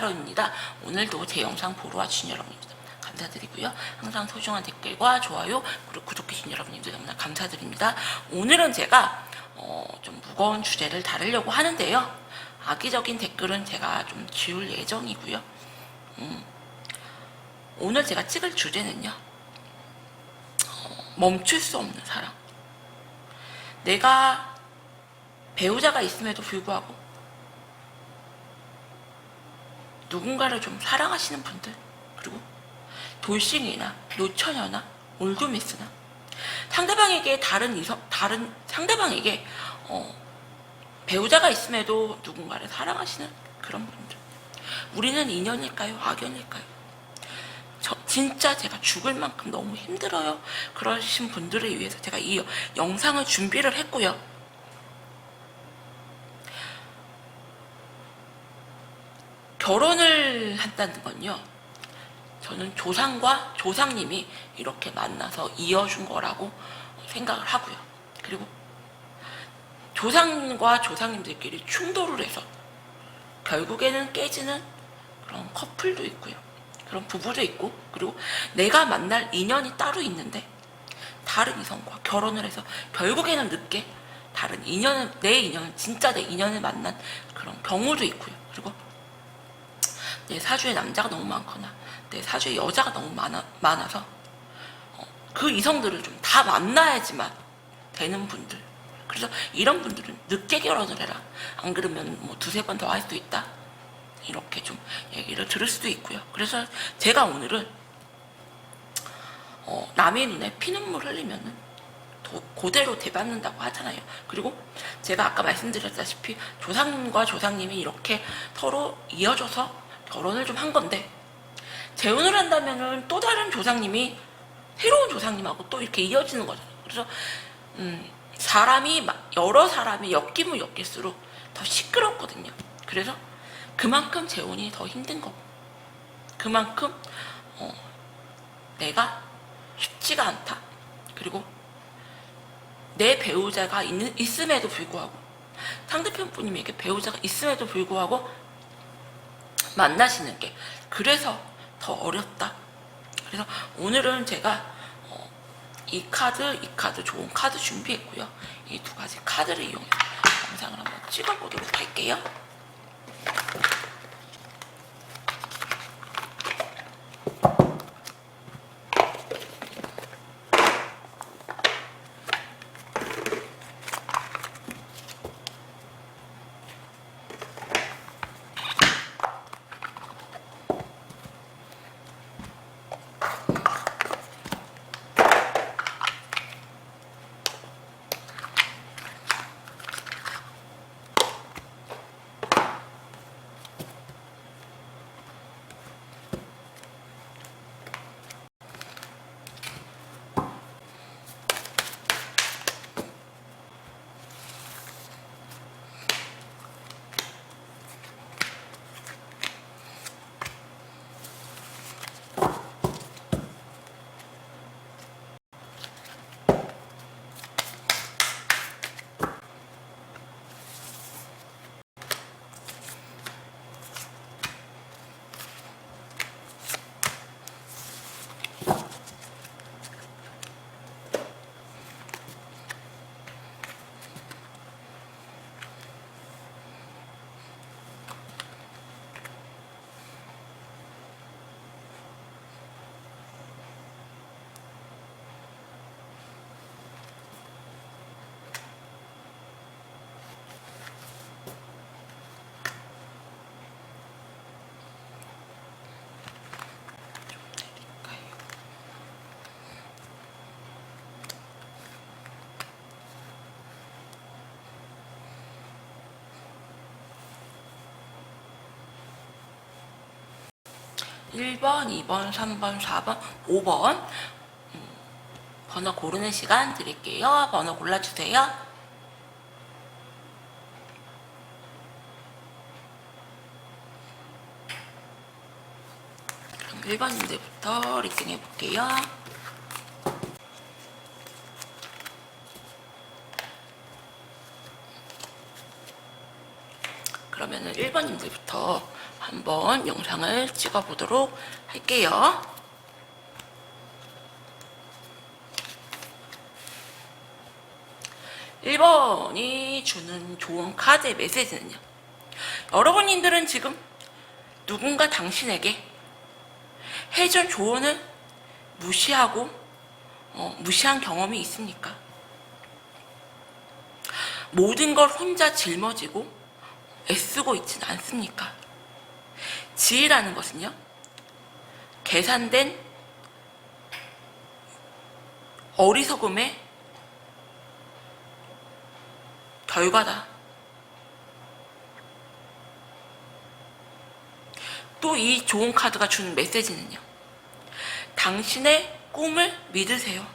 하루입니다. 오늘도 제 영상 보러 와주신 여러분입니다. 감사드리고요. 항상 소중한 댓글과 좋아요 그리고 구독해주신 여러분님들 너무나 감사드립니다. 오늘은 제가 좀 무거운 주제를 다루려고 하는데요. 악의적인 댓글은 제가 좀 지울 예정이고요. 오늘 제가 찍을 주제는요. 멈출 수 없는 사랑. 내가 배우자가 있음에도 불구하고 누군가를 좀 사랑하시는 분들, 그리고 돌싱이나 노처녀나 올드미스나 상대방에게 상대방에게 배우자가 있음에도 누군가를 사랑하시는 그런 분들. 우리는 인연일까요? 악연일까요? 진짜 제가 죽을 만큼 너무 힘들어요. 그러신 분들을 위해서 제가 이 영상을 준비를 했고요. 결혼을 한다는 건요, 저는 조상과 조상님이 이렇게 만나서 이어준 거라고 생각을 하고요. 그리고 조상과 조상님들끼리 충돌을 해서 결국에는 깨지는 그런 커플도 있고요. 그런 부부도 있고, 그리고 내가 만날 인연이 따로 있는데 다른 이성과 결혼을 해서 결국에는 늦게 다른 인연을, 진짜 내 인연을 만난 그런 경우도 있고요. 그리고 내 사주에 남자가 너무 많거나 내 사주에 여자가 너무 많아서 그 이성들을 좀 다 만나야지만 되는 분들. 그래서 이런 분들은 늦게 결혼을 해라. 안 그러면 뭐 두세 번 더 할 수도 있다. 이렇게 좀 얘기를 들을 수도 있고요. 그래서 제가 오늘은 남의 눈에 피눈물 흘리면은 그대로 대받는다고 하잖아요. 그리고 제가 아까 말씀드렸다시피 조상님과 조상님이 이렇게 서로 이어져서 결혼을 좀 한 건데, 재혼을 한다면은 또 다른 조상님이 새로운 조상님하고 또 이렇게 이어지는 거잖아요. 그래서 여러 사람이 엮이면 엮일수록 더 시끄럽거든요. 그래서 그만큼 재혼이 더 힘든 거고, 그만큼 내가 쉽지가 않다. 그리고 내 배우자가 있음에도 불구하고, 상대편 분님에게 배우자가 있음에도 불구하고 만나시는 게 그래서 더 어렵다. 그래서 오늘은 제가 이 카드 좋은 카드 준비했고요. 이 두 가지 카드를 이용해서 영상을 한번 찍어보도록 할게요. 1번, 2번, 3번, 4번, 5번 번호 고르는 시간 드릴게요. 번호 골라주세요. 그럼 1번님들부터 리딩 해볼게요. 그러면은 1번님들부터 한번 영상을 찍어 보도록 할게요. (1번이) 주는 조언 카드의 메시지는요, 여러분들은 지금 누군가 당신에게 해준 조언을 무시한 경험이 있습니까? 모든 걸 혼자 짊어지고 애쓰고 있지는 않습니까? 지혜라는 것은요, 계산된 어리석음의 결과다. 또 이 좋은 카드가 주는 메시지는요, 당신의 꿈을 믿으세요.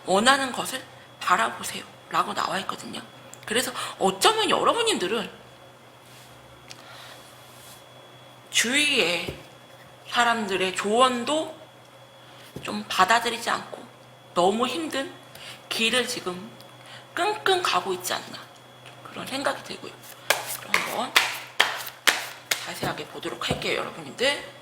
원하는 것을 바라보세요. 라고 나와 있거든요. 그래서 어쩌면 여러분들은 주위의 사람들의 조언도 좀 받아들이지 않고 너무 힘든 길을 지금 끙끙 가고 있지 않나, 그런 생각이 들고요. 그럼 한번 자세하게 보도록 할게요, 여러분들.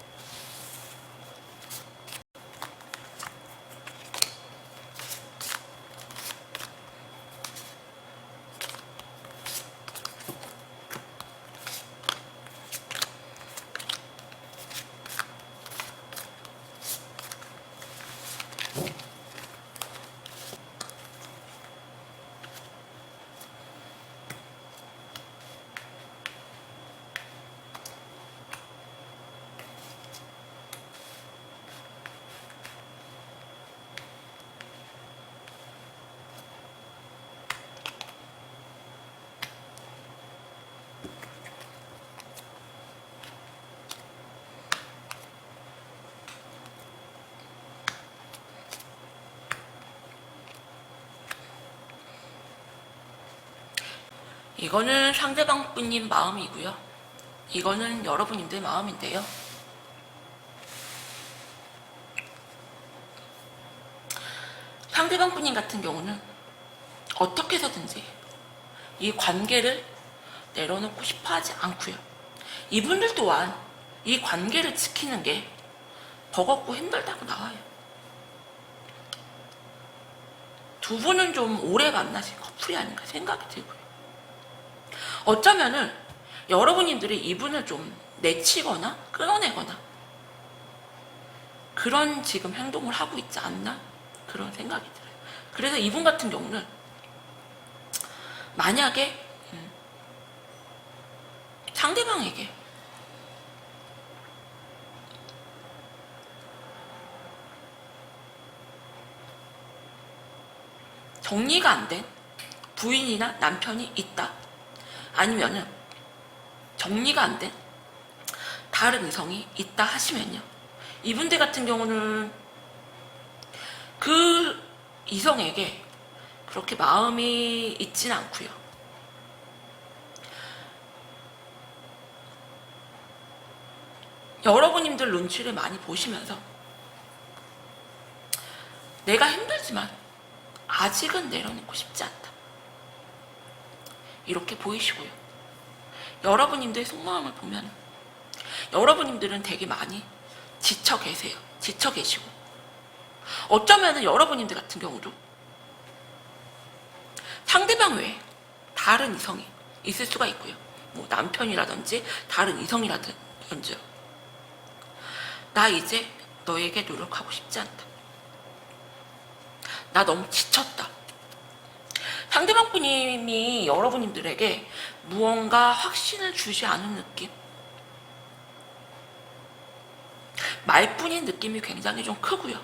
이거는 상대방 분님 마음이고요. 이거는 여러분님들 마음인데요. 상대방 분님 같은 경우는 어떻게 해서든지 이 관계를 내려놓고 싶어 하지 않고요. 이분들 또한 이 관계를 지키는 게 버겁고 힘들다고 나와요. 두 분은 좀 오래 만나신 커플이 아닌가 생각이 들고요. 어쩌면은 여러분들이 이분을 좀 내치거나 끌어내거나 그런 지금 행동을 하고 있지 않나, 그런 생각이 들어요. 그래서 이분 같은 경우는 만약에 상대방에게 정리가 안 된 부인이나 남편이 있다, 아니면은 정리가 안 된 다른 이성이 있다 하시면요, 이분들 같은 경우는 그 이성에게 그렇게 마음이 있진 않고요. 여러분님들 눈치를 많이 보시면서 내가 힘들지만 아직은 내려놓고 싶지 않다, 이렇게 보이시고요. 여러분님들의 속마음을 보면 여러분님들은 되게 많이 지쳐 계세요. 지쳐 계시고, 어쩌면 여러분님들 같은 경우도 상대방 외에 다른 이성이 있을 수가 있고요. 뭐 남편이라든지 다른 이성이라든지, 나 이제 너에게 노력하고 싶지 않다, 나 너무 지쳤다. 상대방 분이 여러분들에게 무언가 확신을 주지 않은 느낌, 말뿐인 느낌이 굉장히 좀 크고요.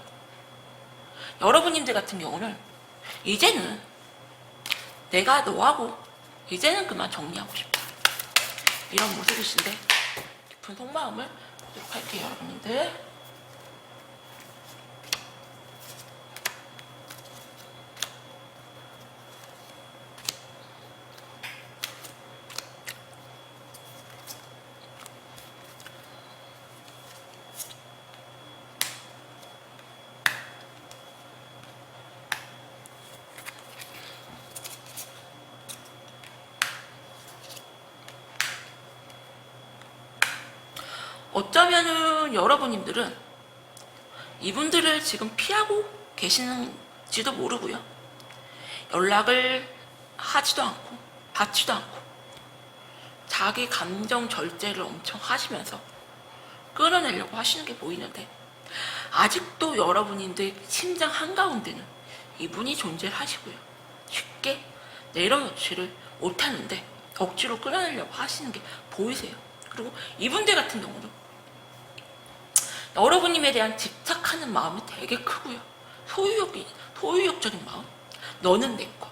여러분들 같은 경우는 이제는 내가 너하고 이제는 그만 정리하고 싶다, 이런 모습이신데 깊은 속마음을 보도록 할게요, 여러분들. 어쩌면은 여러분님들은 이분들을 지금 피하고 계시는지도 모르고요. 연락을 하지도 않고 받지도 않고 자기 감정 절제를 엄청 하시면서 끌어내려고 하시는 게 보이는데, 아직도 여러분인들 심장 한가운데는 이분이 존재를 하시고요. 쉽게 내려놓지를 못하는데 억지로 끌어내려고 하시는 게 보이세요. 그리고 이분들 같은 경우도 여러분님에 대한 집착하는 마음이 되게 크고요. 소유욕적인 마음. 너는 내 거.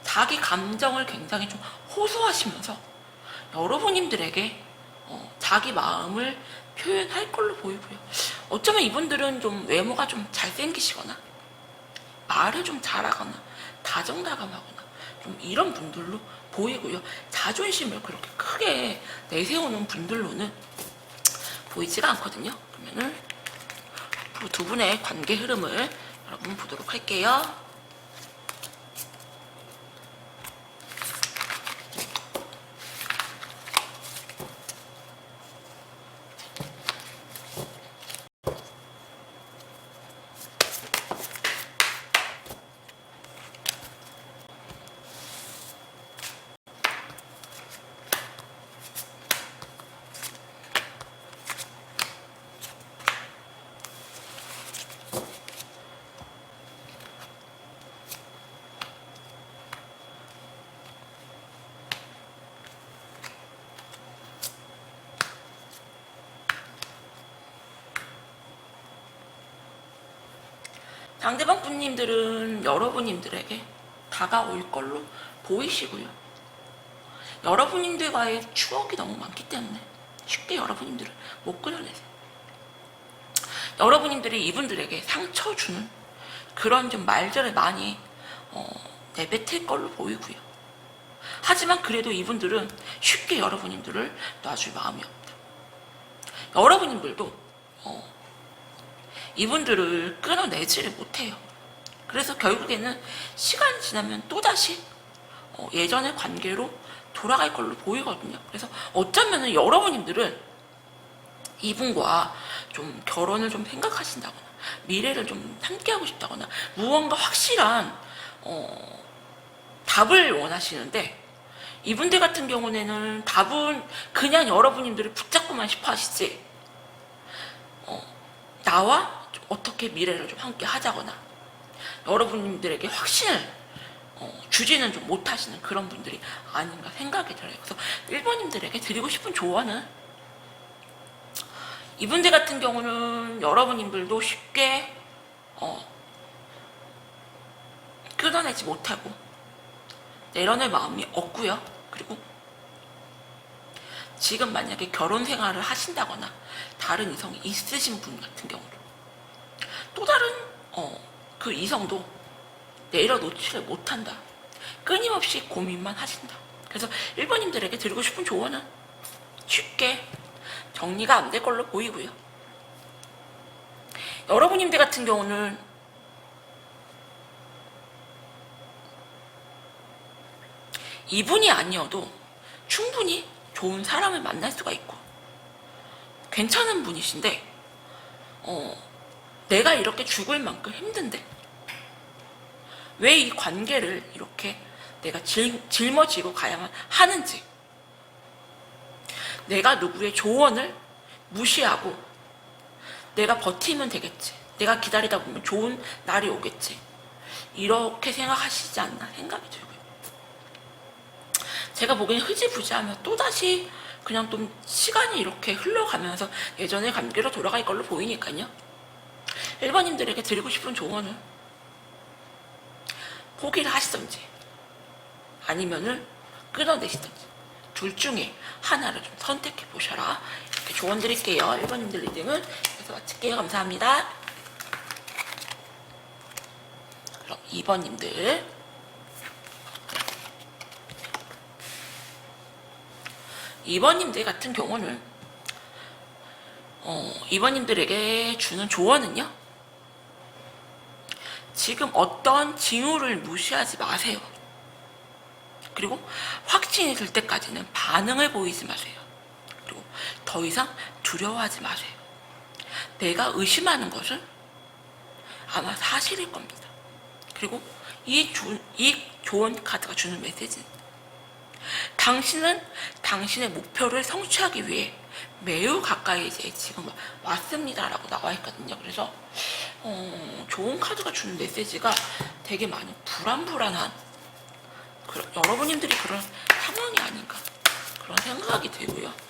자기 감정을 굉장히 좀 호소하시면서 여러분님들에게 자기 마음을 표현할 걸로 보이고요. 어쩌면 이분들은 좀 외모가 좀 잘생기시거나 말을 좀 잘하거나 다정다감하거나 좀 이런 분들로 보이고요. 자존심을 그렇게 크게 내세우는 분들로는 보이지가 않거든요. 그러면은 두 분의 관계 흐름을 여러분 보도록 할게요. 상대방 분님들은 여러분님들에게 다가올 걸로 보이시고요. 여러분님들과의 추억이 너무 많기 때문에 쉽게 여러분님들을 못 끌어내세요. 여러분님들이 이분들에게 상처 주는 그런 좀 말들을 많이 내뱉을 걸로 보이고요. 하지만 그래도 이분들은 쉽게 여러분님들을 놔줄 마음이 없다. 여러분님들도 이분들을 끊어내지를 못해요. 그래서 결국에는 시간이 지나면 또다시 예전의 관계로 돌아갈 걸로 보이거든요. 그래서 어쩌면 여러분님들은 이분과 좀 결혼을 좀 생각하신다거나 미래를 좀 함께하고 싶다거나 무언가 확실한 답을 원하시는데, 이분들 같은 경우에는 답은 그냥 여러분님들을 붙잡고만 싶어 하시지 나와 어떻게 미래를 좀 함께 하자거나 여러분들에게 확신을 주지는 좀 못하시는 그런 분들이 아닌가 생각이 들어요. 그래서 1번님들에게 드리고 싶은 조언은, 이분들 같은 경우는 여러분님들도 쉽게 끊어내지 못하고 내려낼 마음이 없고요. 그리고 지금 만약에 결혼 생활을 하신다거나 다른 이성이 있으신 분 같은 경우는 또 다른 그 이성도 내려놓지를 못한다. 끊임없이 고민만 하신다. 그래서 1번님들에게 드리고 싶은 조언은 쉽게 정리가 안 될 걸로 보이고요. 여러분님들 같은 경우는 이분이 아니어도 충분히 좋은 사람을 만날 수가 있고 괜찮은 분이신데 내가 이렇게 죽을 만큼 힘든데 왜 이 관계를 이렇게 내가 짊어지고 가야만 하는지, 내가 누구의 조언을 무시하고 내가 버티면 되겠지, 내가 기다리다 보면 좋은 날이 오겠지, 이렇게 생각하시지 않나 생각이 들고요. 제가 보기엔 흐지부지하면 또다시 그냥 좀 시간이 이렇게 흘러가면서 예전의 관계로 돌아갈 걸로 보이니까요. 1번님들에게 드리고 싶은 조언은 포기를 하시던지 아니면은 끊어내시던지 둘 중에 하나를 좀 선택해 보셔라. 이렇게 조언 드릴게요. 1번님들 리딩은 여기서 마칠게요. 감사합니다. 그럼 2번님들, 2번님들 같은 경우는 2번님들에게 주는 조언은요, 지금 어떤 징후를 무시하지 마세요. 그리고 확신이 들 때까지는 반응을 보이지 마세요. 더 이상 두려워하지 마세요. 내가 의심하는 것은 아마 사실일 겁니다. 그리고 이 좋은 카드가 주는 메시지는 당신은 당신의 목표를 성취하기 위해 매우 가까이 이제 지금 왔습니다 라고 나와 있거든요. 그래서 좋은 카드가 주는 메시지가 되게 많이 불안불안한 여러분들이 그런 상황이 아닌가 그런 생각이 들고요.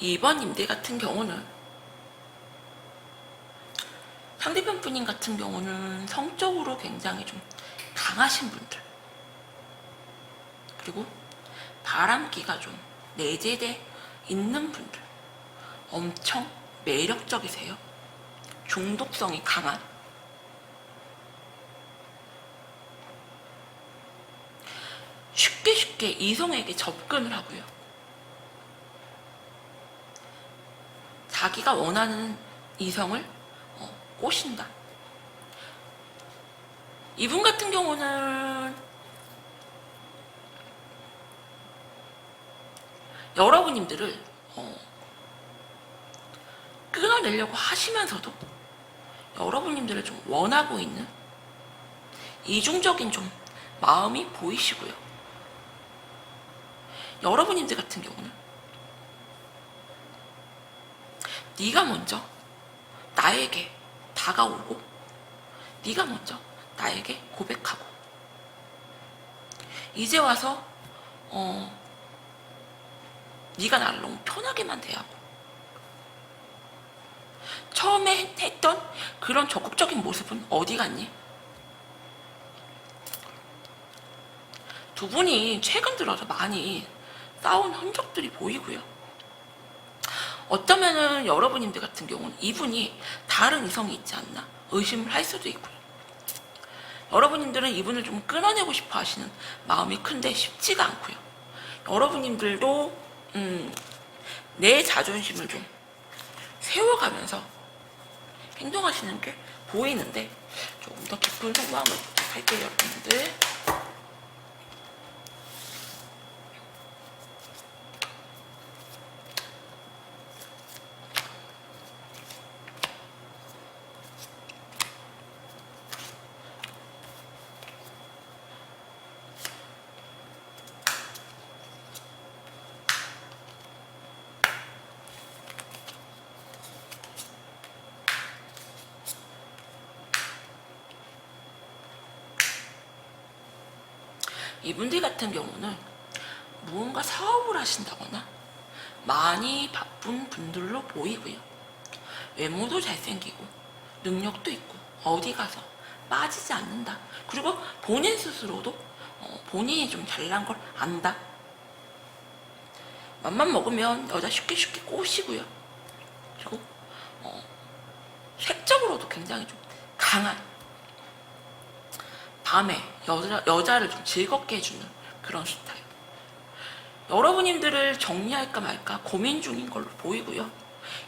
2번 임대 같은 경우는 상대편 분인 같은 경우는 성적으로 굉장히 좀 강하신 분들, 그리고 바람기가 좀 내재돼 있는 분들, 엄청 매력적이세요. 중독성이 강한, 쉽게 이성에게 접근을 하고요. 자기가 원하는 이성을 꼬신다. 이분 같은 경우는 여러분님들을 끊어내려고 하시면서도 여러분님들을 좀 원하고 있는 이중적인 좀 마음이 보이시고요. 여러분님들 같은 경우는 네가 먼저 나에게 다가오고 네가 먼저 나에게 고백하고 이제 와서 네가 나를 너무 편하게만 대하고 처음에 했던 그런 적극적인 모습은 어디 갔니? 두 분이 최근 들어서 많이 싸운 흔적들이 보이고요. 어쩌면은 여러분님들 같은 경우는 이분이 다른 이성이 있지 않나 의심을 할 수도 있고요. 여러분님들은 이분을 좀 끊어내고 싶어 하시는 마음이 큰데 쉽지가 않고요. 여러분님들도 내 자존심을 좀 세워가면서 행동하시는 게 보이는데 조금 더 깊은 속마음을 할게요, 여러분들. 이분들 같은 경우는 무언가 사업을 하신다거나 많이 바쁜 분들로 보이고요. 외모도 잘생기고 능력도 있고 어디 가서 빠지지 않는다. 그리고 본인 스스로도 본인이 좀 잘난 걸 안다. 맘만 먹으면 여자 쉽게 꼬시고요. 그리고 색적으로도 굉장히 좀 강한, 밤에 여자를 좀 즐겁게 해주는 그런 스타일. 여러분님들을 정리할까 말까 고민 중인 걸로 보이고요.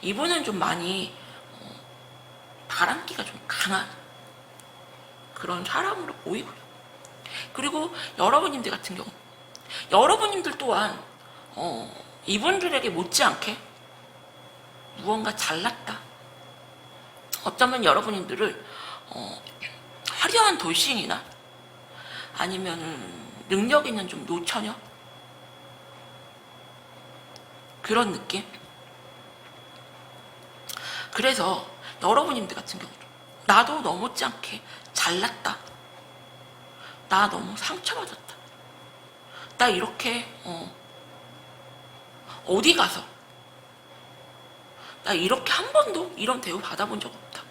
이분은 좀 많이 바람기가 좀 강한 그런 사람으로 보이고요. 그리고 여러분님들 같은 경우 여러분님들 또한 이분들에게 못지않게 무언가 잘났다. 어쩌면 여러분님들을 화려한 돌싱이나 아니면은 능력 있는 좀 노처녀 그런 느낌. 그래서 여러분님들 같은 경우도 나도 너무 못지않게 잘났다. 나 너무 상처받았다. 나 이렇게 어디 가서 나 이렇게 한 번도 이런 대우 받아본 적 없다.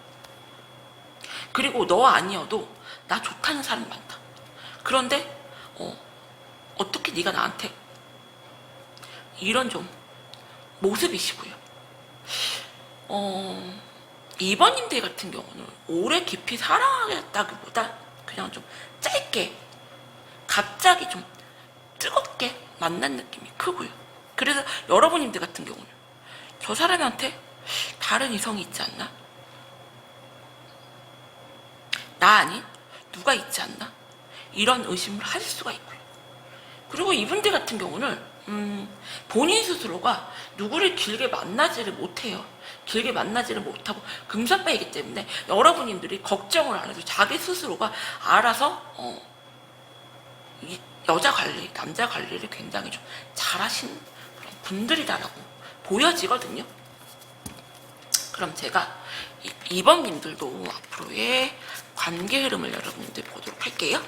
그리고 너 아니어도 나 좋다는 사람 많다. 그런데 어떻게 네가 나한테 이런 좀 모습이시고요. 2번님들 같은 경우는 오래 깊이 사랑하겠다기보다 그냥 좀 짧게 갑자기 좀 뜨겁게 만난 느낌이 크고요. 그래서 여러분님들 같은 경우는 저 사람한테 다른 이성이 있지 않나? 나 아닌 누가 있지 않나? 이런 의심을 하실 수가 있고요. 그리고 이분들 같은 경우는 본인 스스로가 누구를 길게 만나지를 못해요. 길게 만나지를 못하고 금사빠이기 때문에 여러분님들이 걱정을 안 해도 자기 스스로가 알아서 이 여자 관리, 남자 관리를 굉장히 좀 잘하시는 그런 분들이다라고 보여지거든요. 그럼 제가 2번님들도 앞으로의 관계 흐름을 여러분들 보도록 할게요.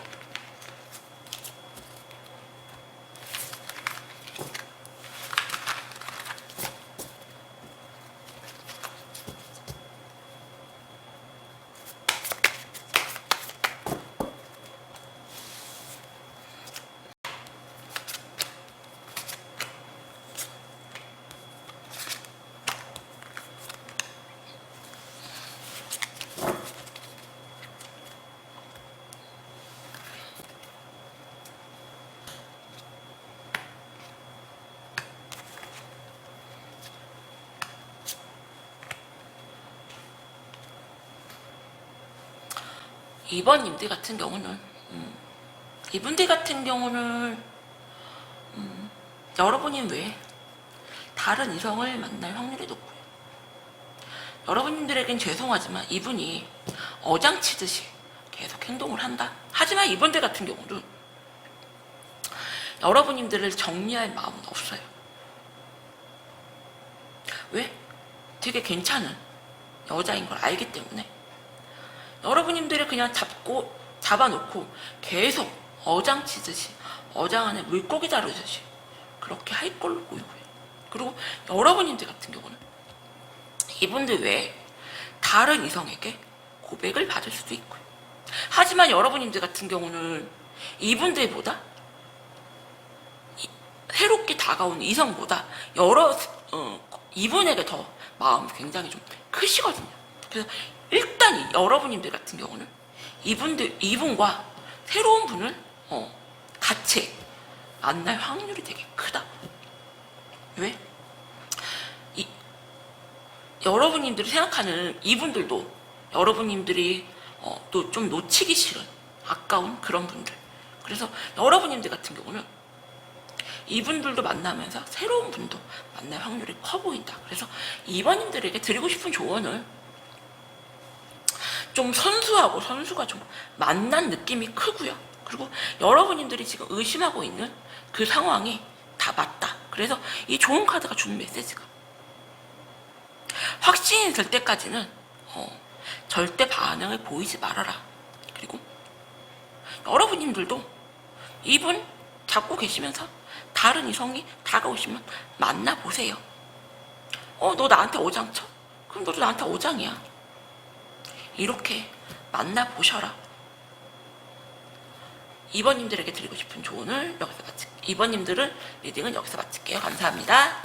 2번님들 같은 경우는 이분들 같은 경우는 여러분이 왜 다른 이성을 만날 확률이 높고요. 여러분들에겐 죄송하지만 이분이 어장치듯이 계속 행동을 한다. 하지만 이분들 같은 경우는 여러분들을 정리할 마음은 없어요. 왜? 되게 괜찮은 여자인 걸 알기 때문에 여러분들을 그냥 잡아놓고 계속 어장치듯이 어장 안에 물고기 다루듯이 그렇게 할 걸로 보이고요. 그리고 여러분들 같은 경우는 이분들 외에 다른 이성에게 고백을 받을 수도 있고요. 하지만 여러분들 같은 경우는 이분들보다 새롭게 다가온 이성보다 이분에게 더 마음이 굉장히 좀 크시거든요. 그래서 일단 여러분들 같은 경우는 이분과 새로운 분을 같이 만날 확률이 되게 크다. 왜? 여러분들이 생각하는 이분들도 여러분들이 또 좀 놓치기 싫은 아까운 그런 분들. 그래서 여러분들 같은 경우는 이분들도 만나면서 새로운 분도 만날 확률이 커 보인다. 그래서 2번님들에게 드리고 싶은 조언을 좀 선수하고 선수가 좀 만난 느낌이 크고요. 그리고 여러분들이 지금 의심하고 있는 그 상황이 다 맞다. 그래서 이 좋은 카드가 주는 메시지가 확신이 들 때까지는 절대 반응을 보이지 말아라. 그리고 여러분들도 이분 잡고 계시면서 다른 이성이 다가오시면 만나보세요. 너 나한테 오장쳐? 그럼 너도 나한테 오장이야. 이렇게 만나보셔라. 2번님들에게 드리고 싶은 조언을 여기서 마칠게요. 2번님들은 리딩은 여기서 마칠게요. 감사합니다.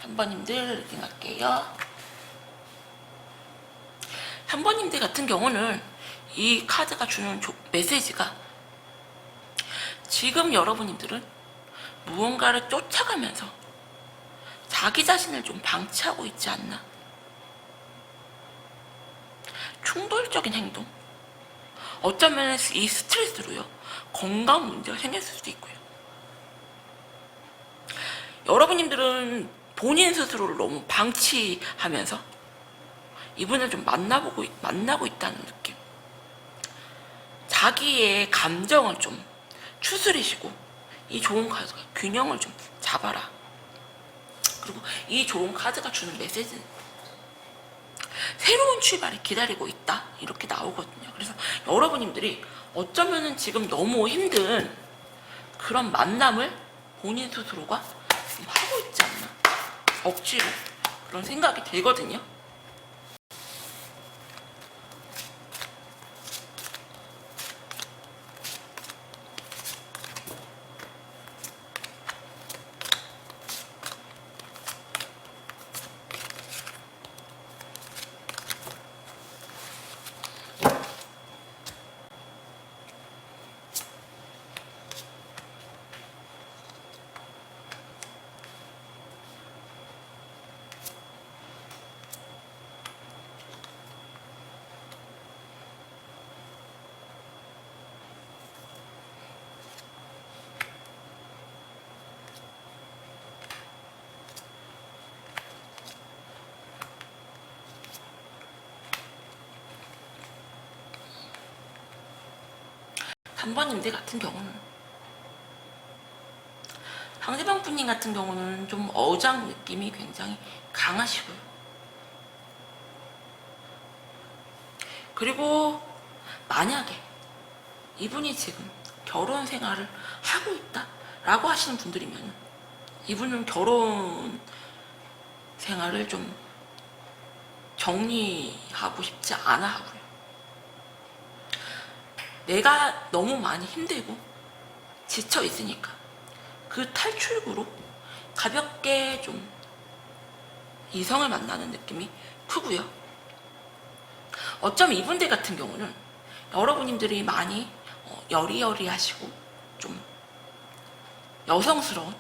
3번님들 리딩 할게요. 3번님들 같은 경우는 이 카드가 주는 메시지가 지금 여러분들은 무언가를 쫓아가면서 자기 자신을 좀 방치하고 있지 않나? 충돌적인 행동, 어쩌면 이 스트레스로요 건강 문제가 생길 수도 있고요. 여러분들은 본인 스스로를 너무 방치하면서 이분을 좀 만나고 있다는 느낌. 자기의 감정을 좀 추스리시고 이 좋은 카드가 균형을 좀 잡아라. 그리고 이 좋은 카드가 주는 메시지는 새로운 출발이 기다리고 있다 이렇게 나오거든요. 그래서 여러분님들이 어쩌면은 지금 너무 힘든 그런 만남을 본인 스스로가 좀 하고 있지 않나, 억지로 그런 생각이 들거든요. 단번님들 같은 경우는, 상대방 분님 같은 경우는 좀 어장 느낌이 굉장히 강하시고요. 그리고 만약에 이분이 지금 결혼 생활을 하고 있다 라고 하시는 분들이면 이분은 결혼 생활을 좀 정리하고 싶지 않아 하고요. 내가 너무 많이 힘들고 지쳐 있으니까 그 탈출구로 가볍게 좀 이성을 만나는 느낌이 크고요. 어쩌면 이분들 같은 경우는 여러분님들이 많이 여리여리하시고 좀 여성스러운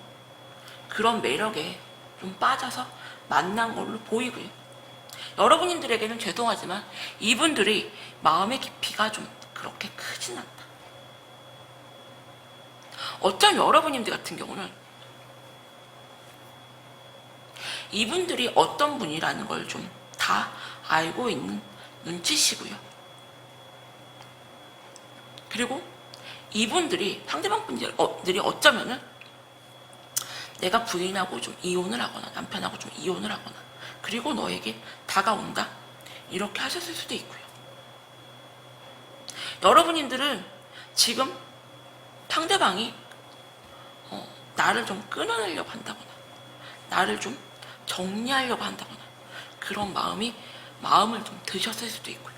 그런 매력에 좀 빠져서 만난 걸로 보이고요. 여러분님들에게는 죄송하지만 이분들이 마음의 깊이가 좀 그렇게 크진 않다. 어쩌면 여러분님들 같은 경우는 이분들이 어떤 분이라는 걸 좀 다 알고 있는 눈치시고요. 그리고 이분들이, 상대방 분들이 어쩌면은 내가 부인하고 좀 이혼을 하거나 남편하고 좀 이혼을 하거나 그리고 너에게 다가온다 이렇게 하셨을 수도 있고요. 여러분님들은 지금 상대방이 나를 좀 끊어내려고 한다거나 나를 좀 정리하려고 한다거나 그런 마음을 좀 드셨을 수도 있고요.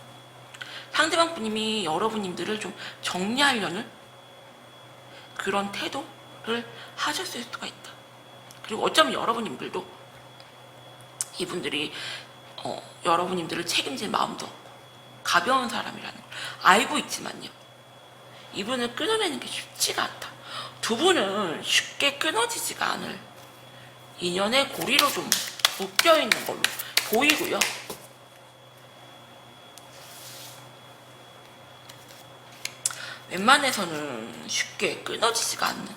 상대방 분님이 여러분님들을 좀 정리하려는 그런 태도를 하셨을 수가 있다. 그리고 어쩌면 여러분님들도 이분들이 여러분님들을 책임질 마음도 없고 가벼운 사람이라는 걸 알고 있지만요, 이분을 끊어내는 게 쉽지가 않다. 두 분은 쉽게 끊어지지가 않을 인연의 고리로 좀 묶여있는 걸로 보이고요. 웬만해서는 쉽게 끊어지지가 않는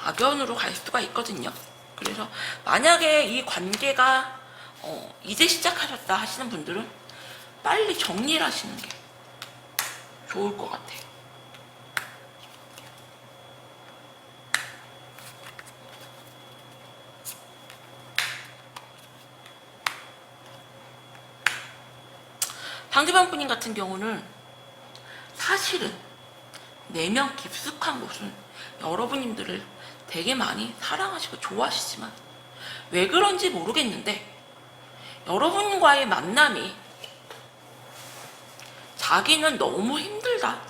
악연으로 갈 수가 있거든요. 그래서 만약에 이 관계가 이제 시작하셨다 하시는 분들은 빨리 정리를 하시는 게 좋을 것 같아요. 상대방 분인 같은 경우는 사실은 내면 깊숙한 곳은 여러분님들을 되게 많이 사랑하시고 좋아하시지만 왜 그런지 모르겠는데 여러분과의 만남이 자기는 너무 힘들다.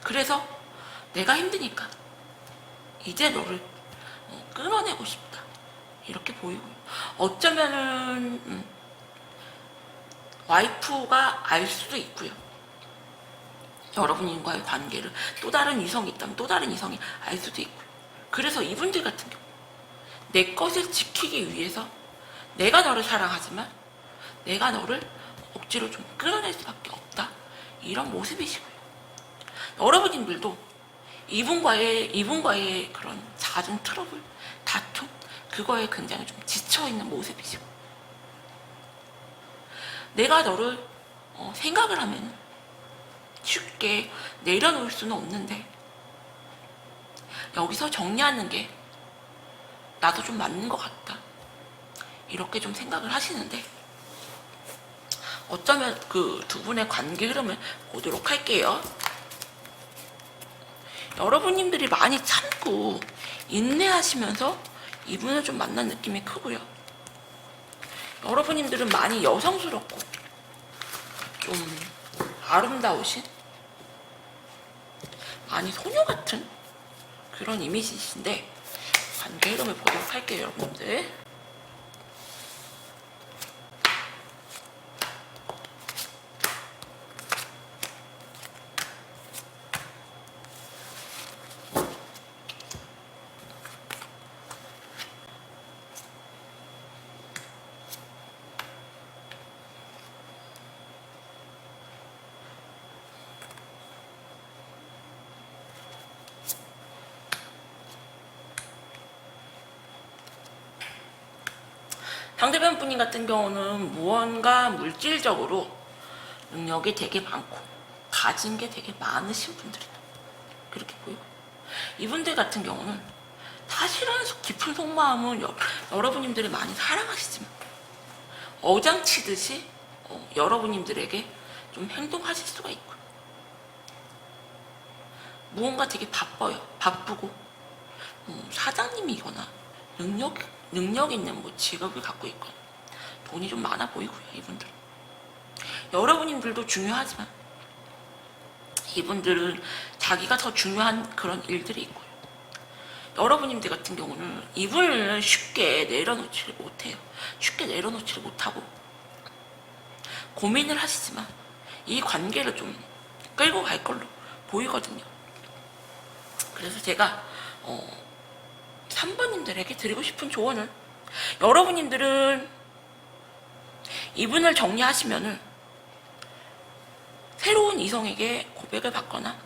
그래서 내가 힘드니까 이제 너를 끊어내고 싶다. 이렇게 보이고요. 어쩌면은 와이프가 알 수도 있고요. 여러분과의 관계를 또 다른 이성이 있다면 또 다른 이성이 알 수도 있고요. 그래서 이분들 같은 경우 내 것을 지키기 위해서 내가 너를 사랑하지만 내가 너를 억지로 좀 끌어낼 수밖에 없다. 이런 모습이시고요. 여러분들도 이분과의 그런 잦은 트러블, 다툼, 그거에 굉장히 좀 지쳐있는 모습이시고, 내가 너를 생각을 하면 쉽게 내려놓을 수는 없는데 여기서 정리하는 게 나도 좀 맞는 것 같다. 이렇게 좀 생각을 하시는데, 어쩌면 그 두 분의 관계 흐름을 보도록 할게요. 여러분님들이 많이 참고 인내하시면서 이분을 좀 만난 느낌이 크고요. 여러분님들은 많이 여성스럽고 좀 아름다우신, 많이 소녀 같은 그런 이미지이신데, 관계 흐름을 보도록 할게요, 여러분들. 상대방 분님 같은 경우는 무언가 물질적으로 능력이 되게 많고 가진 게 되게 많으신 분들이다, 그렇게 보이고, 이분들 같은 경우는 사실은 깊은 속마음은 여러분님들이 많이 사랑하시지만 어장치듯이 여러분님들에게 좀 행동하실 수가 있고, 무언가 되게 바쁘고 사장님이거나 능력 있는 뭐 직업을 갖고 있거나 돈이 좀 많아 보이고요. 이분들은 여러분님들도 중요하지만 이분들은 자기가 더 중요한 그런 일들이 있고요. 여러분님들 같은 경우는 이분을 쉽게 내려놓지를 못해요. 쉽게 내려놓지를 못하고 고민을 하시지만 이 관계를 좀 끌고 갈 걸로 보이거든요. 그래서 제가 3번님들에게 드리고 싶은 조언은, 여러분님들은 이분을 정리하시면은 새로운 이성에게 고백을 받거나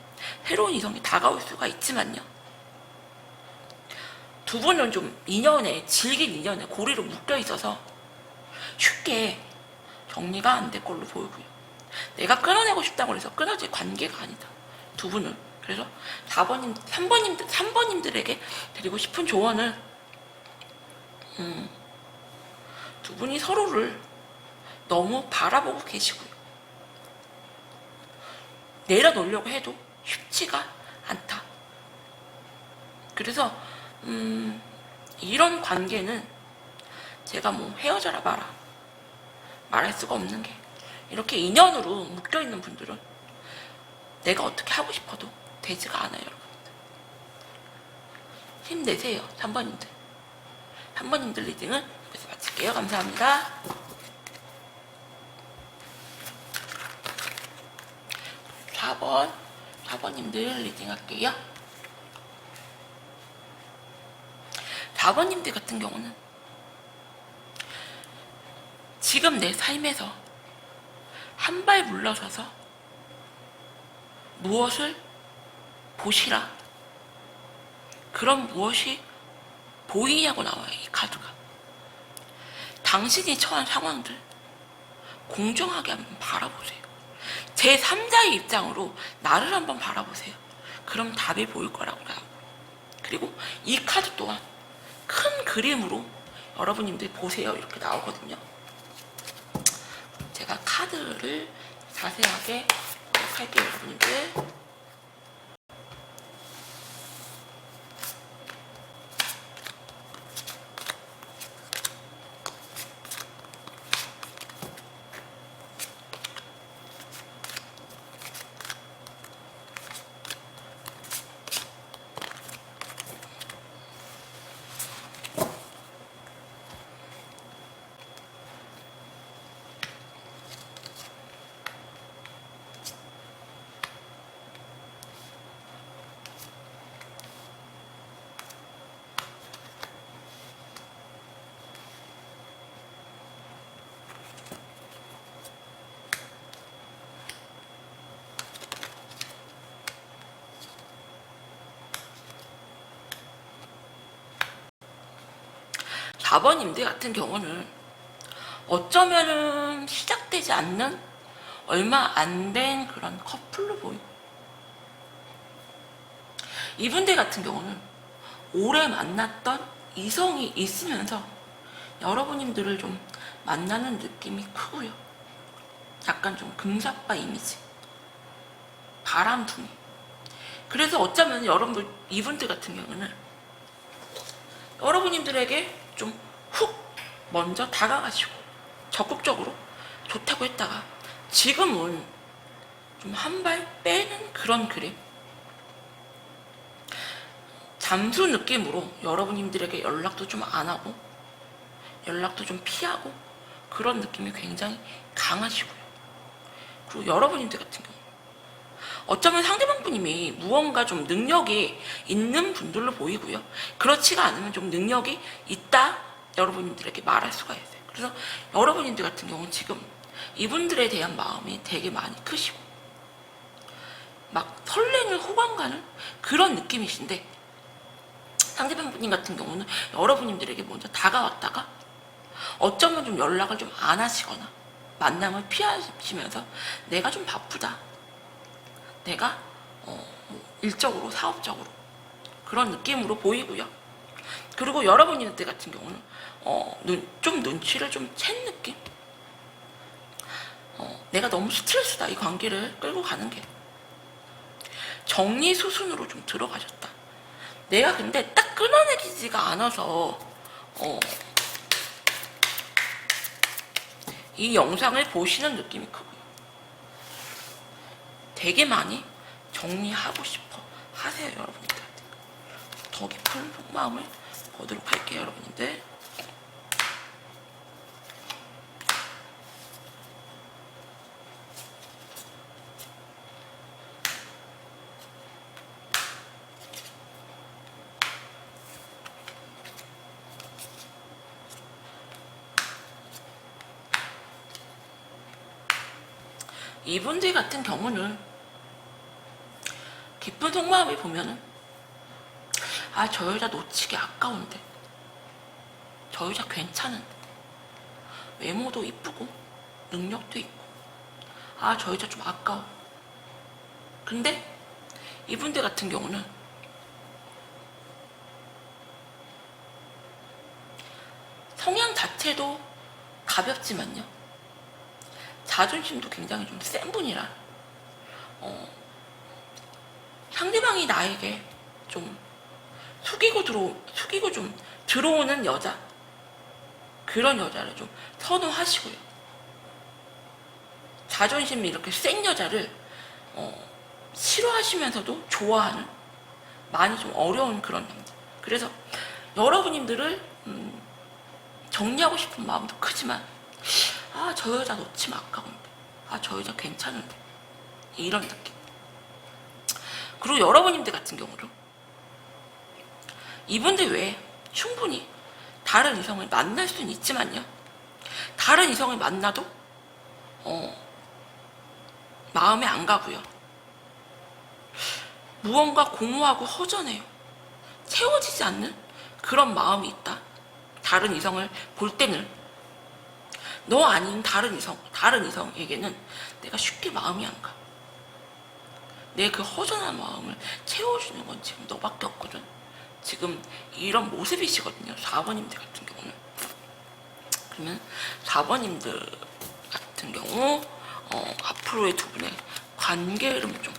새로운 이성이 다가올 수가 있지만요, 두 분은 좀 질긴 인연에 고리로 묶여 있어서 쉽게 정리가 안 될 걸로 보이고요. 내가 끊어내고 싶다고 해서 끊어질 관계가 아니다, 두 분은. 그래서 3번님들에게 드리고 싶은 조언은, 두 분이 서로를 너무 바라보고 계시고요. 내려놓으려고 해도 쉽지가 않다. 그래서 이런 관계는 제가 뭐 헤어져라 말할 수가 없는 게, 이렇게 인연으로 묶여있는 분들은 내가 어떻게 하고 싶어도 되지가 않아요, 여러분. 힘내세요, 3번님들. 3번님들 리딩은 여기서 마칠게요. 감사합니다. 4번님들 리딩 할게요. 4번님들 같은 경우는 지금 내 삶에서 한 발 물러서서 무엇을 보시라, 그럼 무엇이 보이냐고 나와요, 이 카드가. 당신이 처한 상황들 공정하게 한번 바라보세요. 제3자의 입장으로 나를 한번 바라보세요. 그럼 답이 보일 거라고 나와요. 그리고 이 카드 또한 큰 그림으로 여러분님들 보세요, 이렇게 나오거든요. 제가 카드를 자세하게 보도록 할게요, 여러분들. 아버님들 같은 경우는 어쩌면은 시작되지 않는 얼마 안 된 그런 커플로 보이고, 이분들 같은 경우는 오래 만났던 이성이 있으면서 여러분님들을 좀 만나는 느낌이 크고요. 약간 좀 금사빠 이미지, 바람둥이. 그래서 어쩌면 여러분들, 이분들 같은 경우는 여러분님들에게 좀 훅 먼저 다가가시고 적극적으로 좋다고 했다가 지금은 좀 한 발 빼는 그런 그림, 잠수 느낌으로 여러분님들에게 연락도 좀 안 하고 연락도 좀 피하고 그런 느낌이 굉장히 강하시고요. 그리고 여러분님들 같은 경우 어쩌면 상대방 분님이 무언가 좀 능력이 있는 분들로 보이고요. 그렇지가 않으면 좀 능력이 있다 여러분님들에게 말할 수가 있어요. 그래서 여러분님들 같은 경우는 지금 이분들에 대한 마음이 되게 많이 크시고 막 설레는 호감가는 그런 느낌이신데, 상대방 분님 같은 경우는 여러분님들에게 먼저 다가왔다가 어쩌면 좀 연락을 좀 안 하시거나 만남을 피하시면서 내가 좀 바쁘다, 내가 일적으로 사업적으로 그런 느낌으로 보이고요. 그리고 여러분들 같은 경우는 좀 눈치를 좀 챈 느낌, 내가 너무 스트레스다, 이 관계를 끌고 가는 게. 정리수순으로 좀 들어가셨다. 내가 근데 딱 끊어내기지가 않아서 이 영상을 보시는 느낌이 크고요. 되게 많이 정리하고 싶어 하세요, 여러분들한테. 더 깊은 속마음을 보도록 할게요, 여러분들. 이분들 같은 경우는 깊은 속마음을 보면은 저 여자 놓치기 아까운데, 저 여자 괜찮은데, 외모도 이쁘고 능력도 있고 저 여자 좀 아까워. 근데 이분들 같은 경우는 성향 자체도 가볍지만요, 자존심도 굉장히 좀 센 분이라 상대방이 나에게 좀 숙이고 좀 들어오는 여자, 그런 여자를 좀 선호하시고요. 자존심이 이렇게 센 여자를 싫어하시면서도 좋아하는, 많이 좀 어려운 그런 남자. 그래서 여러분님들을 정리하고 싶은 마음도 크지만 저 여자 놓치면 아까운데, 저 여자 괜찮은데, 이런 느낌. 그리고 여러분님들 같은 경우도 이분들 외에 충분히 다른 이성을 만날 수는 있지만요, 다른 이성을 만나도 마음에 안 가고요. 무언가 공허하고 허전해요. 채워지지 않는 그런 마음이 있다. 다른 이성을 볼 때는 너 아닌 다른 이성에게는 내가 쉽게 마음이 안 가. 내 그 허전한 마음을 채워주는 건 지금 너밖에 없거든. 지금 이런 모습이시거든요, 4번님들 같은 경우는. 그러면 4번님들 같은 경우 앞으로의 두 분의 관계 흐름을 좀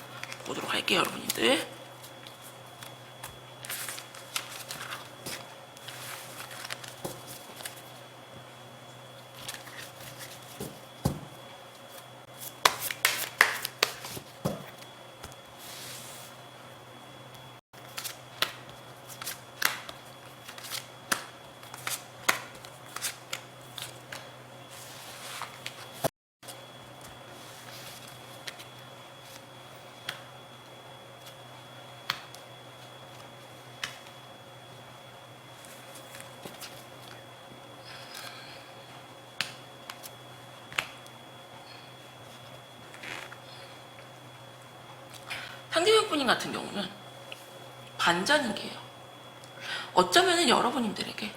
보도록 할게요, 여러분들. 상대방 분님 같은 경우는 반전인 게요. 어쩌면은 여러분님들에게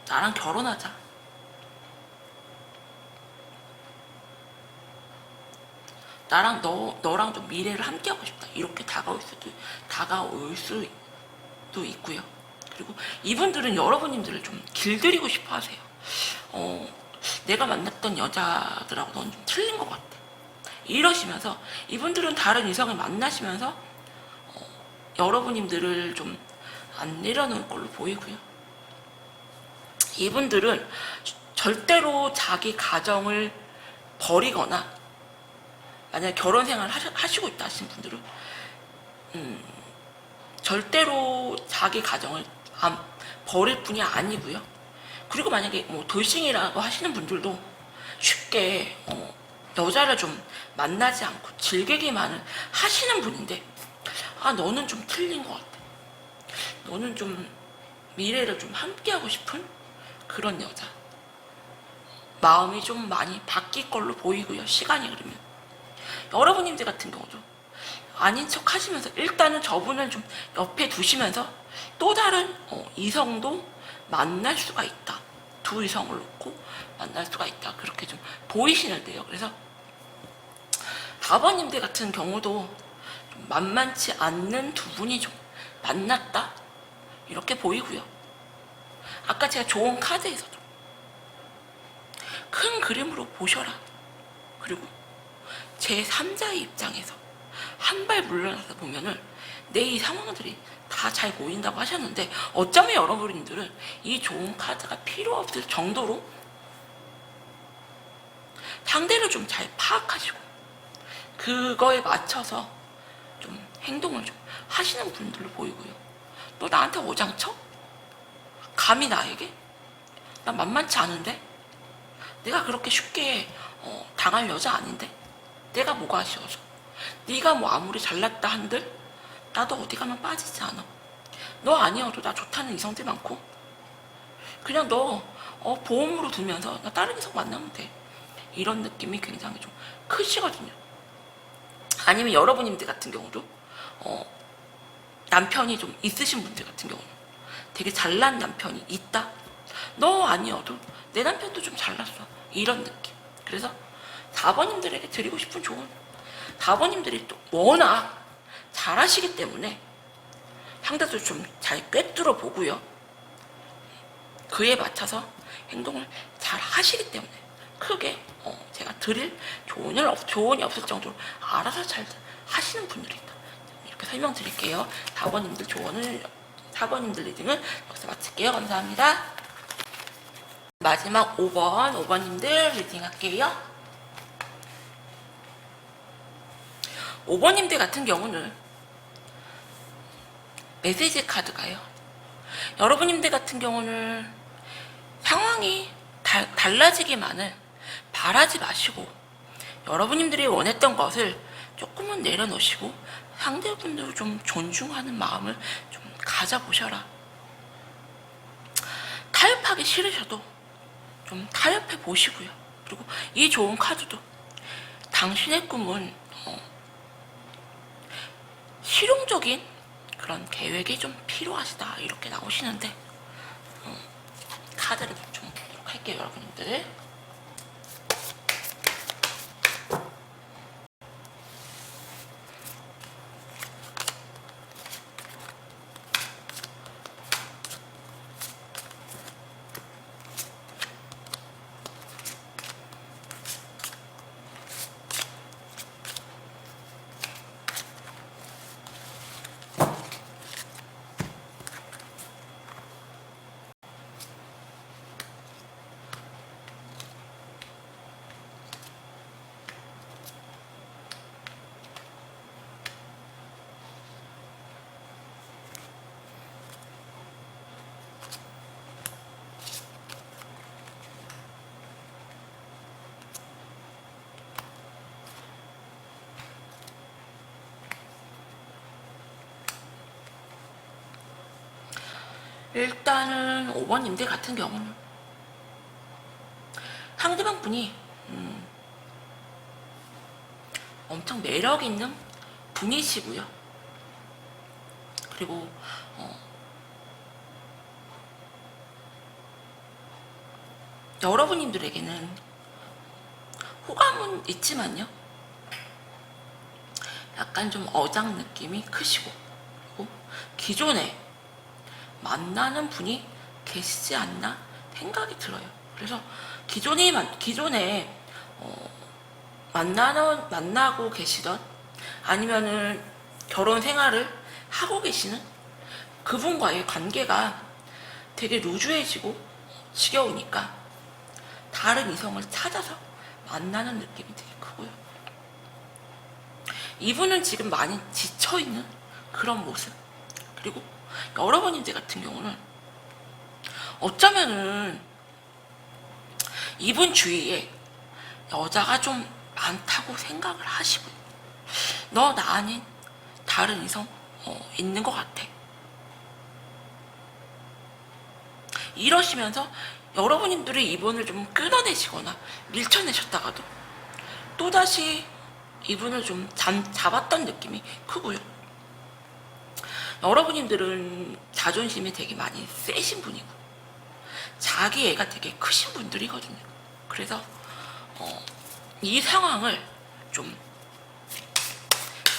나랑 결혼하자, 나랑 너랑 좀 미래를 함께하고 싶다, 이렇게 다가올 수도 있고요. 그리고 이분들은 여러분님들을 좀 길들이고 싶어 하세요. 내가 만났던 여자들하고 넌 좀 틀린 것 같아. 이러시면서 이분들은 다른 이성을 만나시면서 여러분님들을 좀 안 내려놓을 걸로 보이고요. 이분들은 절대로 자기 가정을 버리거나, 만약에 결혼 생활을 하시고 있다 하시는 분들은 절대로 자기 가정을 버릴 뿐이 아니고요. 그리고 만약에 뭐 돌싱이라고 하시는 분들도 쉽게 여자를 좀 만나지 않고 즐기기만을 하시는 분인데, 너는 좀 틀린 것 같아. 너는 좀 미래를 좀 함께하고 싶은 그런 여자. 마음이 좀 많이 바뀔 걸로 보이고요. 시간이 흐르면. 여러분님들 같은 경우도 아닌 척 하시면서 일단은 저분을 좀 옆에 두시면서 또 다른 이성도 만날 수가 있다. 두 이성을 놓고 만날 수가 있다. 그렇게 좀 보이시는데요. 그래서 4번님들 같은 경우도 좀 만만치 않는 두 분이 좀 만났다. 이렇게 보이고요. 아까 제가 좋은 카드에서도 큰 그림으로 보셔라. 그리고 제3자의 입장에서 한 발 물러나서 보면은 내 이 상황들이 다 잘 보인다고 하셨는데, 어쩌면 여러분들은 이 좋은 카드가 필요 없을 정도로 상대를 좀 잘 파악하시고 그거에 맞춰서 좀 행동을 좀 하시는 분들로 보이고요. 너 나한테 오장쳐? 감히 나에게? 나 만만치 않은데? 내가 그렇게 쉽게 당할 여자 아닌데? 내가 뭐가 아쉬워서? 네가 뭐 아무리 잘났다 한들 나도 어디 가면 빠지지 않아. 너 아니어도 나 좋다는 이성들 많고, 그냥 너 보험으로 두면서 나 다른 이성 만나면 돼. 이런 느낌이 굉장히 좀 크시거든요. 아니면 여러분님들 같은 경우도 남편이 좀 있으신 분들 같은 경우는 되게 잘난 남편이 있다. 너 아니어도 내 남편도 좀 잘났어. 이런 느낌. 그래서 4번님들에게 드리고 싶은 조언, 4번님들이 또 워낙 잘하시기 때문에 상대도 좀 잘 꿰뚫어 보고요. 그에 맞춰서 행동을 잘 하시기 때문에 크게 제가 드릴 조언이 없을 정도로 알아서 잘 하시는 분들이 있다. 이렇게 설명드릴게요. 4번님들 리딩은 여기서 마칠게요. 감사합니다. 마지막 5번님들 리딩 할게요. 5번님들 같은 경우는 메시지 카드가요. 여러분님들 같은 경우는 상황이 달라지기만을 바라지 마시고, 여러분님들이 원했던 것을 조금은 내려놓으시고 상대분들을 좀 존중하는 마음을 좀 가져보셔라. 타협하기 싫으셔도 좀 타협해 보시고요. 그리고 이 좋은 카드도 당신의 꿈은 실용적인 그런 계획이 좀 필요하시다. 이렇게 나오시는데 카드를 좀 보도록 할게요. 여러분들. 일단은 5번님들 같은 경우는 상대방 분이 엄청 매력 있는 분이시고요. 그리고 여러분님들에게는 호감은 있지만요, 약간 좀 어장 느낌이 크시고, 그리고 기존에 만나는 분이 계시지 않나 생각이 들어요. 그래서 기존에 만나고 계시던 아니면은 결혼 생활을 하고 계시는 그분과의 관계가 되게 루즈해지고 지겨우니까 다른 이성을 찾아서 만나는 느낌이 되게 크고요. 이분은 지금 많이 지쳐있는 그런 모습. 그리고 여러분들 같은 경우는 어쩌면은 이분 주위에 여자가 좀 많다고 생각을 하시고요. 너 나 아닌 다른 이성 있는 것 같아. 이러시면서 여러분들이 이분을 좀 끌어내시거나 밀쳐내셨다가도 또다시 이분을 좀 잡았던 느낌이 크고요. 여러분들은 자존심이 되게 많이 세신 분이고 자기 애가 되게 크신 분들이거든요. 그래서 이 상황을 좀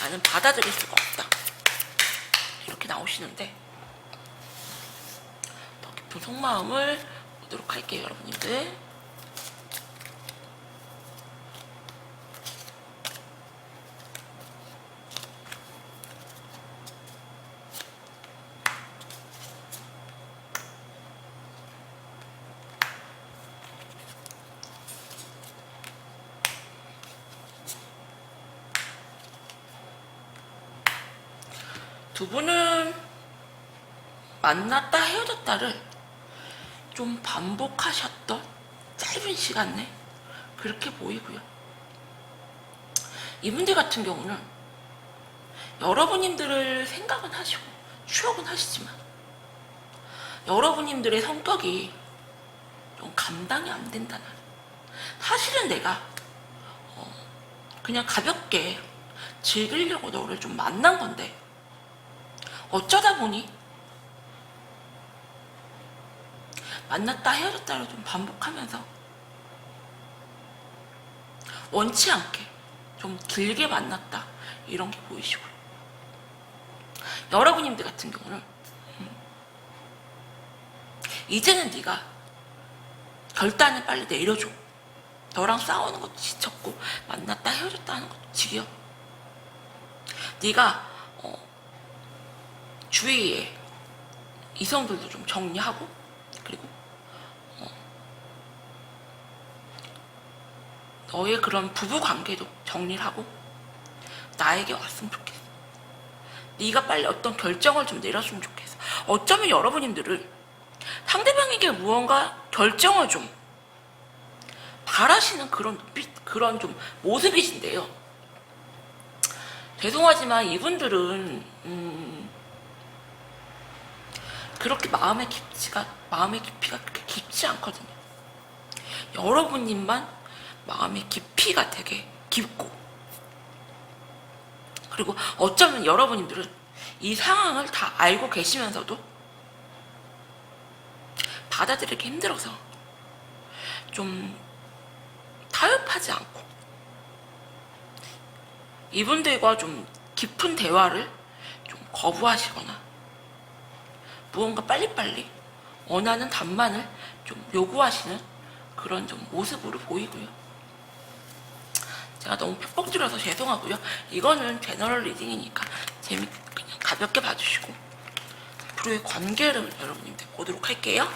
나는 받아들일 수가 없다 이렇게 나오시는데 더 깊은 속마음을 보도록 할게요. 여러분들 두 분은 만났다 헤어졌다를 좀 반복하셨던 짧은 시간 내 그렇게 보이고요. 이분들 같은 경우는 여러분들을 생각은 하시고 추억은 하시지만 여러분들의 성격이 좀 감당이 안 된다는, 사실은 내가 그냥 가볍게 즐기려고 너를 좀 만난 건데 어쩌다 보니 만났다 헤어졌다를 좀 반복하면서 원치 않게 좀 길게 만났다 이런 게 보이시고요. 여러분들 같은 경우는 이제는 네가 결단을 빨리 내려줘. 너랑 싸우는 것도 지쳤고 만났다 헤어졌다 하는 것도 지겨. 네가 주위에 이성들도 좀 정리하고 그리고 너의 그런 부부관계도 정리를 하고 나에게 왔으면 좋겠어. 네가 빨리 어떤 결정을 좀 내렸으면 좋겠어. 어쩌면 여러분들은 상대방에게 무언가 결정을 좀 바라시는 그런 좀 모습이신데요. 죄송하지만 이분들은 그렇게 마음의 깊이가 그렇게 깊지 않거든요. 여러분님만 마음의 깊이가 되게 깊고, 그리고 어쩌면 여러분들은 이 상황을 다 알고 계시면서도 받아들이기 힘들어서 좀 타협하지 않고 이분들과 좀 깊은 대화를 좀 거부하시거나 무언가 빨리빨리 원하는 답만을 좀 요구하시는 그런 좀 모습으로 보이고요. 제가 너무 팍팍 줄여서 죄송하고요. 이거는 제너럴 리딩이니까 그냥 가볍게 봐주시고 앞으로의 관계를 여러분들 보도록 할게요.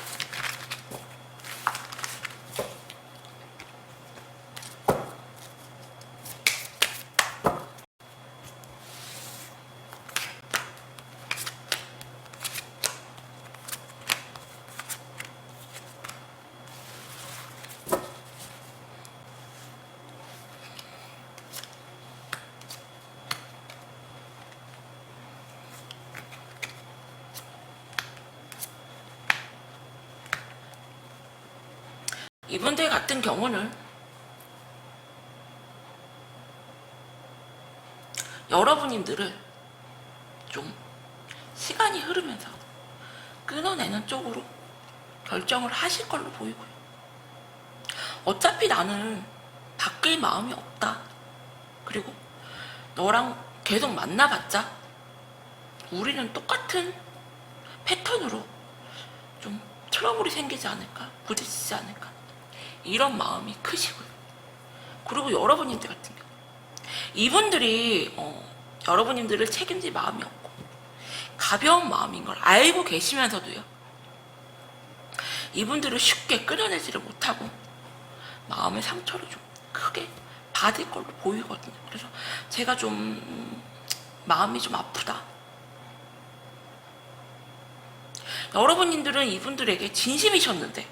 이분들 같은 경우는 여러분들을 좀 시간이 흐르면서 끊어내는 쪽으로 결정을 하실 걸로 보이고요. 어차피 나는 바뀔 마음이 없다. 그리고 너랑 계속 만나봤자 우리는 똑같은 패턴으로 좀 트러블이 생기지 않을까, 부딪히지 않을까, 이런 마음이 크시고요. 그리고 여러분님들 같은 경우 이분들이 여러분님들을 책임질 마음이 없고 가벼운 마음인 걸 알고 계시면서도요, 이분들을 쉽게 끌어내지를 못하고 마음의 상처를 좀 크게 받을 걸로 보이거든요. 그래서 제가 좀 마음이 좀 아프다. 여러분님들은 이분들에게 진심이셨는데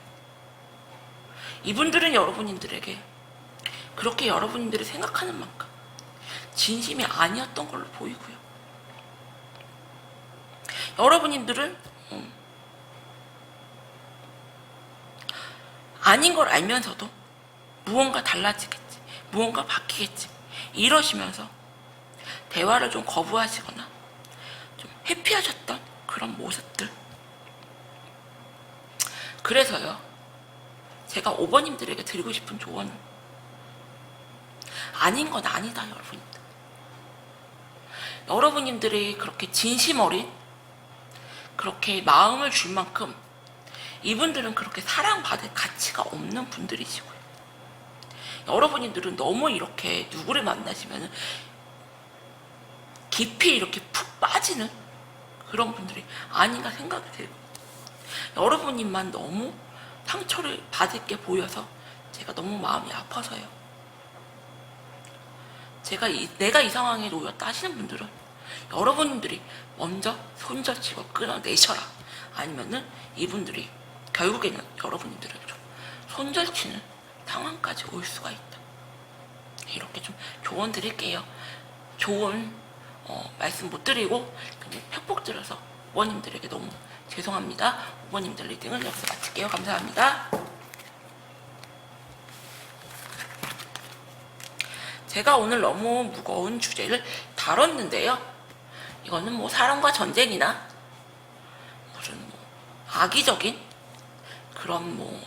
이분들은 여러분님들에게 그렇게 여러분들이 생각하는 만큼 진심이 아니었던 걸로 보이고요. 여러분들은 아닌 걸 알면서도 무언가 달라지겠지, 무언가 바뀌겠지 이러시면서 대화를 좀 거부하시거나 좀 회피하셨던 그런 모습들. 그래서요, 제가 5번님들에게 드리고 싶은 조언은 아닌 건 아니다, 여러분들. 여러분들이 그렇게 진심 어린 그렇게 마음을 줄 만큼 이분들은 그렇게 사랑받을 가치가 없는 분들이시고요. 여러분들은 너무 이렇게 누구를 만나시면 깊이 이렇게 푹 빠지는 그런 분들이 아닌가 생각이 들고, 여러분님만 너무 상처를 받을 게 보여서 제가 너무 마음이 아파서요. 내가 이 상황에 놓였다 하시는 분들은 여러분들이 먼저 손절치고 끊어내셔라. 아니면은 이분들이 결국에는 여러분들을 좀 손절치는 상황까지 올 수가 있다. 이렇게 좀 조언 드릴게요. 좋은 말씀 못 드리고 그냥 팩폭 들어서 5번님들에게 너무 죄송합니다. 5번님들 리딩을 여기서 마칠게요. 감사합니다. 제가 오늘 너무 무거운 주제를 다뤘는데요. 이거는 뭐 사람과 전쟁이나 무슨 뭐 악의적인 그런 뭐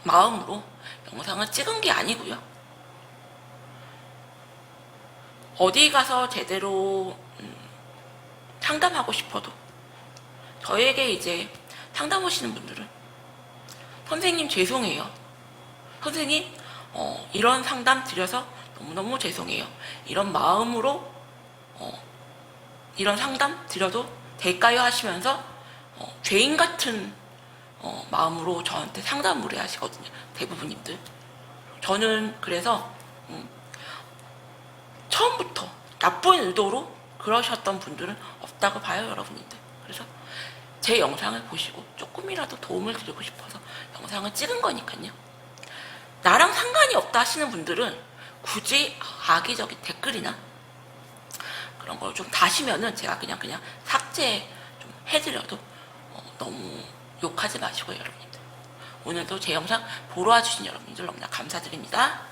마음으로 영상을 찍은 게 아니고요. 어디 가서 제대로 상담하고 싶어도 저에게 이제 상담 오시는 분들은 선생님 죄송해요. 선생님 이런 상담 드려서 너무너무 죄송해요. 이런 마음으로 이런 상담 드려도 될까요? 하시면서 죄인 같은 마음으로 저한테 상담을 하시거든요. 대부분님들. 저는 그래서 처음부터 나쁜 의도로 그러셨던 분들은 없다고 봐요, 여러분들. 그래서 제 영상을 보시고 조금이라도 도움을 드리고 싶어서 영상을 찍은 거니까요. 나랑 상관이 없다 하시는 분들은 굳이 악의적인 댓글이나 그런 걸 좀 다시면은 제가 그냥 삭제 좀 해드려도 너무 욕하지 마시고요, 여러분들. 오늘도 제 영상 보러 와주신 여러분들 너무나 감사드립니다.